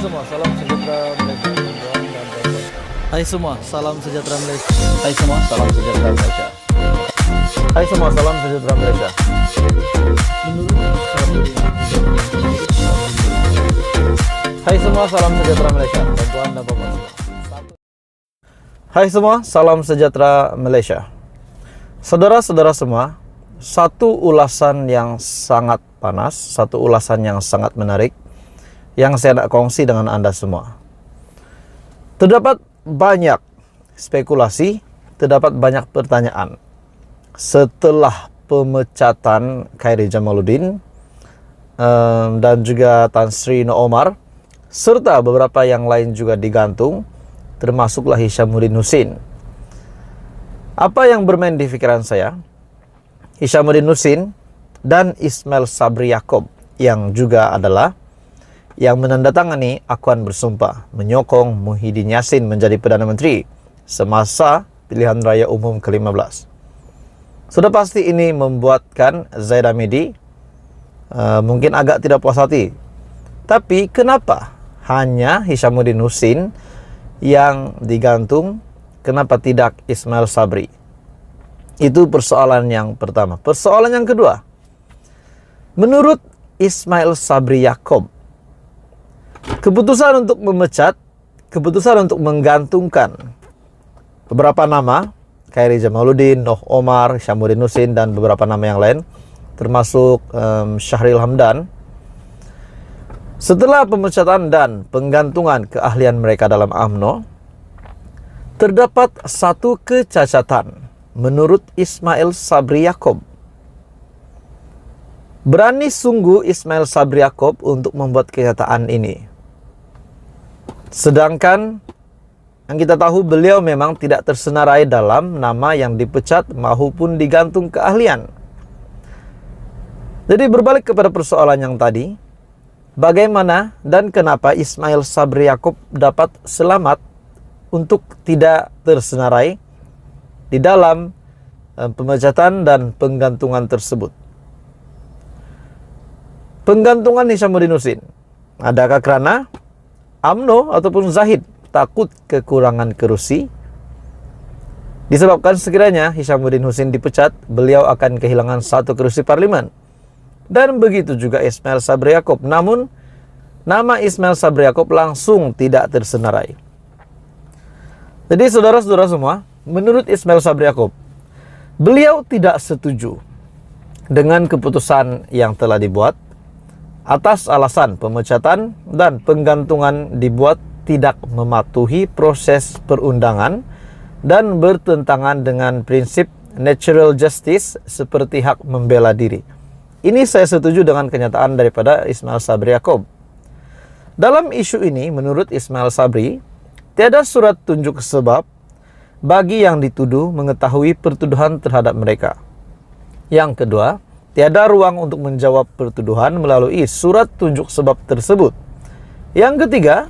semua, salam sejahtera Malaysia. Hai semua, salam sejahtera Malaysia. Hai semua, salam sejahtera Malaysia. Hai semua, salam sejahtera Malaysia. Hai semua, salam sejahtera Malaysia. Bantuan dan Bapak semua. Hai semua, salam sejahtera Malaysia. Saudara-saudara semua, satu ulasan yang sangat panas, satu ulasan yang sangat menarik yang saya nak kongsi dengan Anda semua. Terdapat banyak spekulasi, terdapat banyak pertanyaan setelah pemecatan Khairy Jamaluddin dan juga Tan Sri Noh Omar, serta beberapa yang lain juga digantung, termasuklah Hishamuddin Hussein. Apa yang bermain di pikiran saya? Hishamuddin Hussein dan Ismail Sabri Yaakob yang juga adalah yang menandatangani akuan bersumpah menyokong Muhyiddin Yassin menjadi Perdana Menteri semasa pilihan raya umum ke-15. Sudah pasti ini membuatkan Zaid Hamidi mungkin agak tidak puas hati. Tapi kenapa hanya Hishamuddin Hussein yang digantung, kenapa tidak Ismail Sabri? Itu persoalan yang pertama. Persoalan yang kedua, menurut Ismail Sabri Yaakob, keputusan untuk memecat, keputusan untuk menggantungkan beberapa nama, Khairy Jamaluddin, Noh Omar, Hishamuddin Hussein, dan beberapa nama yang lain, termasuk Syahril Hamdan, setelah pemecatan dan penggantungan keahlian mereka dalam UMNO, terdapat satu kecacatan menurut Ismail Sabri Yaakob. Berani sungguh Ismail Sabri Yaakob untuk membuat kenyataan ini. Sedangkan yang kita tahu beliau memang tidak tersenarai dalam nama yang dipecat maupun digantung keahlian. Jadi berbalik kepada persoalan yang tadi, bagaimana dan kenapa Ismail Sabri Yaakob dapat selamat untuk tidak tersenarai di dalam pemecatan dan penggantungan tersebut? Penggantungan Hishamuddin Hussein, adakah karena UMNO ataupun Zahid takut kekurangan kerusi? Disebabkan sekiranya Hishamuddin Hussein dipecat, beliau akan kehilangan satu kerusi parlimen. Dan begitu juga Ismail Sabri Yaakob. Namun, nama Ismail Sabri Yaakob langsung tidak tersenarai. Jadi saudara-saudara semua, menurut Ismail Sabri Yaakob, beliau tidak setuju dengan keputusan yang telah dibuat atas alasan pemecatan dan penggantungan dibuat tidak mematuhi proses perundangan dan bertentangan dengan prinsip natural justice seperti hak membela diri. Ini saya setuju dengan kenyataan daripada Ismail Sabri Yaakob. Dalam isu ini, menurut Ismail Sabri, tiada surat tunjuk sebab bagi yang dituduh mengetahui pertuduhan terhadap mereka. Yang kedua, tiada ruang untuk menjawab pertuduhan melalui surat tunjuk sebab tersebut. Yang ketiga,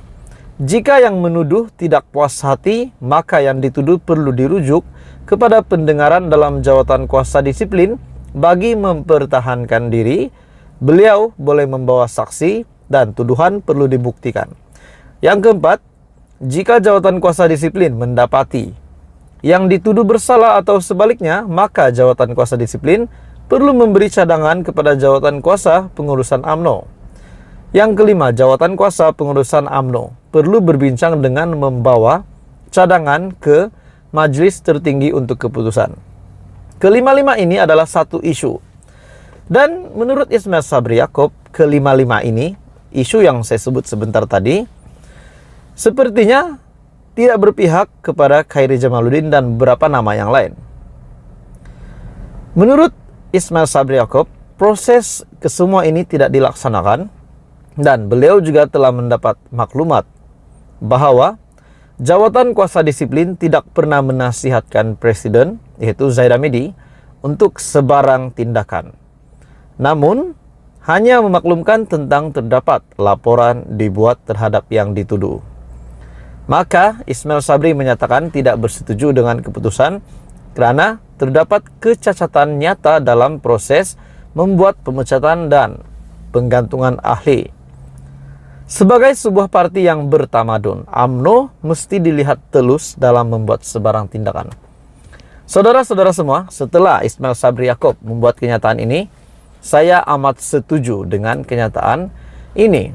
jika yang menuduh tidak puas hati, maka yang dituduh perlu dirujuk kepada pendengaran dalam jawatan kuasa disiplin. Bagi mempertahankan diri, beliau boleh membawa saksi dan tuduhan perlu dibuktikan. Yang keempat, jika jawatan kuasa disiplin mendapati yang dituduh bersalah atau sebaliknya, maka jawatan kuasa disiplin perlu memberi cadangan kepada jawatan kuasa pengurusan UMNO. Yang kelima, jawatan kuasa pengurusan UMNO perlu berbincang dengan membawa cadangan ke majelis tertinggi untuk keputusan. Kelima-lima ini adalah satu isu. Dan menurut Ismail Sabri Yaakob, kelima-lima ini, isu yang saya sebut sebentar tadi, sepertinya tidak berpihak kepada Khairy Jamaluddin dan beberapa nama yang lain. Menurut Ismail Sabri Yaakob, proses kesemua ini tidak dilaksanakan dan beliau juga telah mendapat maklumat bahwa jawatan kuasa disiplin tidak pernah menasihatkan Presiden, yaitu Zaid Hamidi, untuk sebarang tindakan. Namun, hanya memaklumkan tentang terdapat laporan dibuat terhadap yang dituduh. Maka, Ismail Sabri menyatakan tidak bersetuju dengan keputusan karena terdapat kecacatan nyata dalam proses membuat pemecatan dan penggantungan ahli. Sebagai sebuah parti yang bertamadun, UMNO mesti dilihat telus dalam membuat sebarang tindakan. Saudara-saudara semua, setelah Ismail Sabri Yaakob membuat kenyataan ini, saya amat setuju dengan kenyataan ini.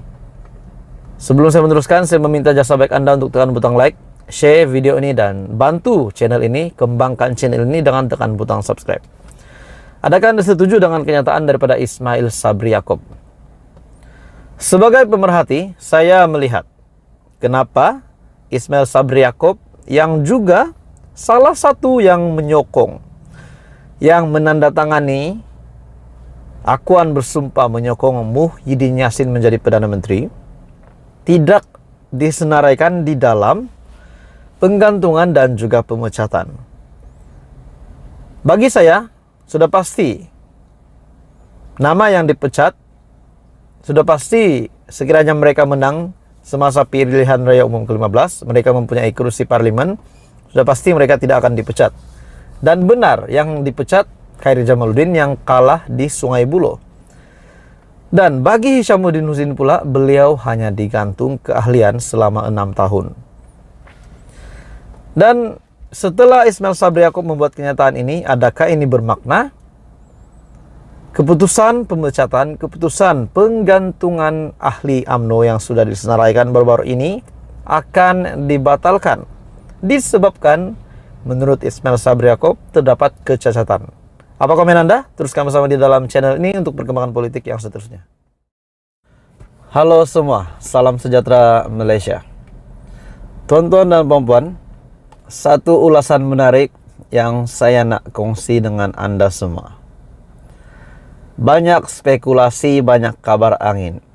Sebelum saya meneruskan, saya meminta jasa baik Anda untuk tekan butang like, share video ini, dan bantu channel ini, kembangkan channel ini dengan tekan butang subscribe. Adakah Anda setuju dengan kenyataan daripada Ismail Sabri Yaakob? Sebagai pemerhati, saya melihat kenapa Ismail Sabri Yaakob yang juga salah satu yang menyokong, yang menandatangani akuan bersumpah menyokong Muhyiddin Yassin menjadi Perdana Menteri, tidak disenaraikan di dalam penggantungan dan juga pemecatan. Bagi saya, sudah pasti nama yang dipecat, sudah pasti sekiranya mereka menang semasa pilihan raya umum ke-15, mereka mempunyai kursi parlimen, sudah pasti mereka tidak akan dipecat. Dan benar yang dipecat Khairi Jamaluddin yang kalah di Sungai Buloh. Dan bagi Hishamuddin Hussein pula, beliau hanya digantung keahlian selama 6 tahun. Dan setelah Ismail Sabri Yaakob membuat kenyataan ini, adakah ini bermakna keputusan pemecatan, keputusan penggantungan ahli UMNO yang sudah disenaraikan baru-baru ini akan dibatalkan? Disebabkan menurut Ismail Sabri Yaakob terdapat kecacatan. Apa komen Anda? Teruskan bersama di dalam channel ini untuk perkembangan politik yang seterusnya. Halo semua, salam sejahtera Malaysia. Tuan-tuan dan puan-puan, satu ulasan menarik yang saya nak kongsi dengan Anda semua. Banyak spekulasi, banyak kabar angin.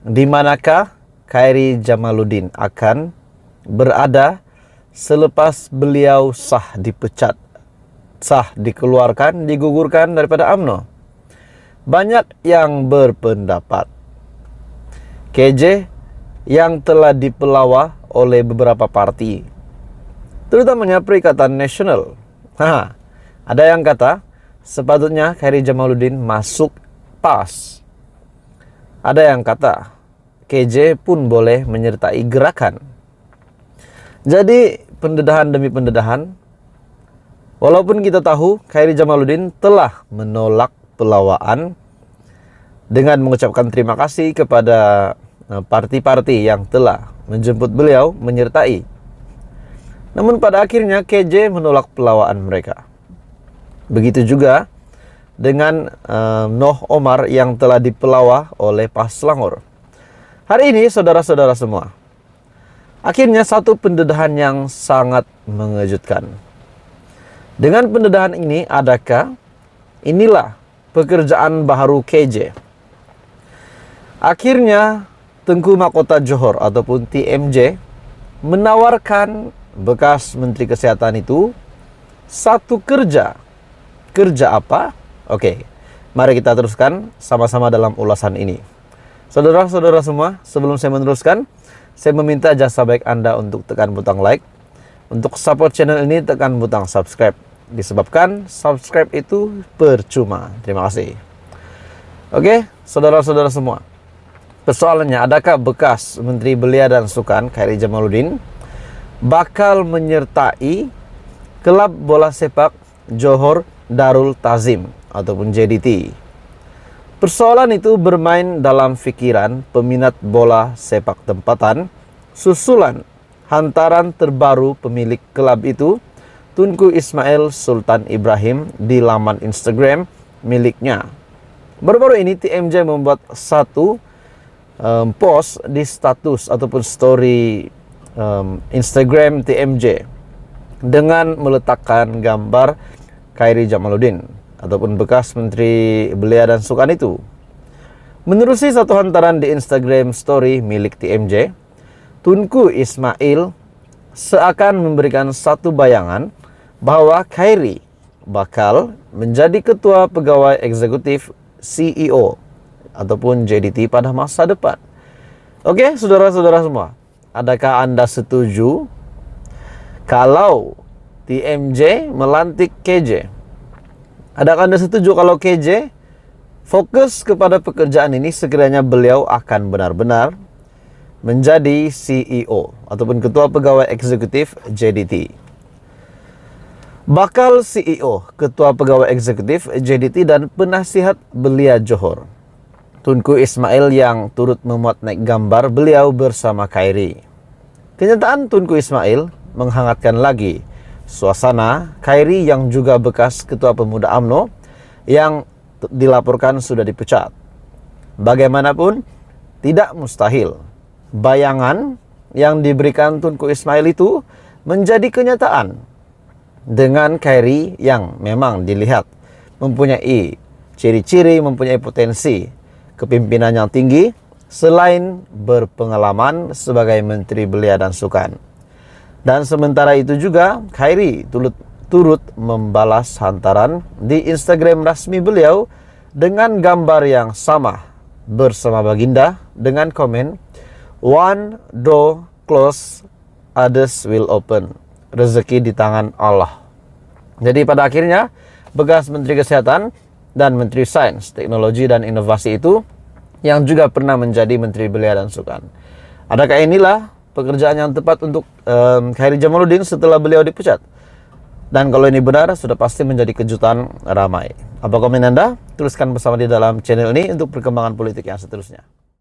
Di manakah Khairi Jamaluddin akan berada selepas beliau sah dipecat, sah dikeluarkan, digugurkan daripada UMNO? Banyak yang berpendapat KJ yang telah dipelawa oleh beberapa parti, terutamanya Perikatan Nasional. Ada yang kata sepatutnya Khairi Jamaluddin masuk PAS. Ada yang kata KJ pun boleh menyertai gerakan. Jadi pendedahan demi pendedahan, walaupun kita tahu Khairi Jamaluddin telah menolak pelawaan dengan mengucapkan terima kasih kepada parti-parti yang telah menjemput beliau menyertai. Namun pada akhirnya KJ menolak pelawaan mereka. Begitu juga dengan Noh Omar yang telah dipelawa oleh PAS Selangor. Hari ini saudara-saudara semua, akhirnya satu pendedahan yang sangat mengejutkan. Dengan pendedahan ini, adakah inilah pekerjaan baru KJ? Akhirnya Tengku Mahkota Johor ataupun TMJ menawarkan bekas Menteri Kesehatan itu satu kerja. Kerja apa? Oke, mari kita teruskan sama-sama dalam ulasan ini. Saudara-saudara semua, sebelum saya meneruskan, saya meminta jasa baik Anda untuk tekan butang like. Untuk support channel ini, tekan butang subscribe. Disebabkan subscribe itu percuma. Terima kasih. Oke, saudara-saudara semua. Persoalannya, adakah bekas Menteri Belia dan Sukan, Khairi Jamaluddin, bakal menyertai klub bola sepak Johor Darul Ta'zim ataupun JDT? Persoalan itu bermain dalam fikiran peminat bola sepak tempatan susulan hantaran terbaru pemilik klub itu, Tunku Ismail Sultan Ibrahim, di laman Instagram miliknya. Baru-baru ini TMJ membuat satu post di status ataupun story Instagram TMJ dengan meletakkan gambar Khairi Jamaluddin ataupun bekas Menteri Belia dan Sukan itu. Menerusi satu hantaran di Instagram story milik TMJ, Tunku Ismail seakan memberikan satu bayangan bahwa Khairi bakal menjadi ketua pegawai eksekutif CEO ataupun JDT pada masa depan. Oke, saudara-saudara semua, adakah Anda setuju kalau TMJ melantik KJ? Adakah Anda setuju kalau KJ fokus kepada pekerjaan ini sekiranya beliau akan benar-benar menjadi CEO ataupun Ketua Pegawai Eksekutif JDT. Bakal CEO, Ketua Pegawai Eksekutif JDT dan penasihat Belia Johor, Tunku Ismail yang turut memuat naik gambar beliau bersama Khairi. Kenyataan Tunku Ismail menghangatkan lagi suasana Khairi yang juga bekas Ketua Pemuda UMNO yang dilaporkan sudah dipecat. Bagaimanapun, tidak mustahil bayangan yang diberikan Tunku Ismail itu menjadi kenyataan dengan Khairi yang memang dilihat mempunyai ciri-ciri, mempunyai potensi kepimpinan yang tinggi selain berpengalaman sebagai Menteri Belia dan Sukan. Dan sementara itu juga Khairi turut membalas hantaran di Instagram resmi beliau dengan gambar yang sama bersama Baginda dengan komen "One door close, others will open. Rezeki di tangan Allah." Jadi pada akhirnya bekas Menteri Kesehatan dan Menteri Sains, Teknologi dan Inovasi itu yang juga pernah menjadi Menteri Belia dan Sukan. Adakah inilah pekerjaan yang tepat untuk Khairi Jamaluddin setelah beliau dipecat? Dan kalau ini benar, sudah pasti menjadi kejutan ramai. Apa komen Anda? Tuliskan bersama di dalam channel ini untuk perkembangan politik yang seterusnya.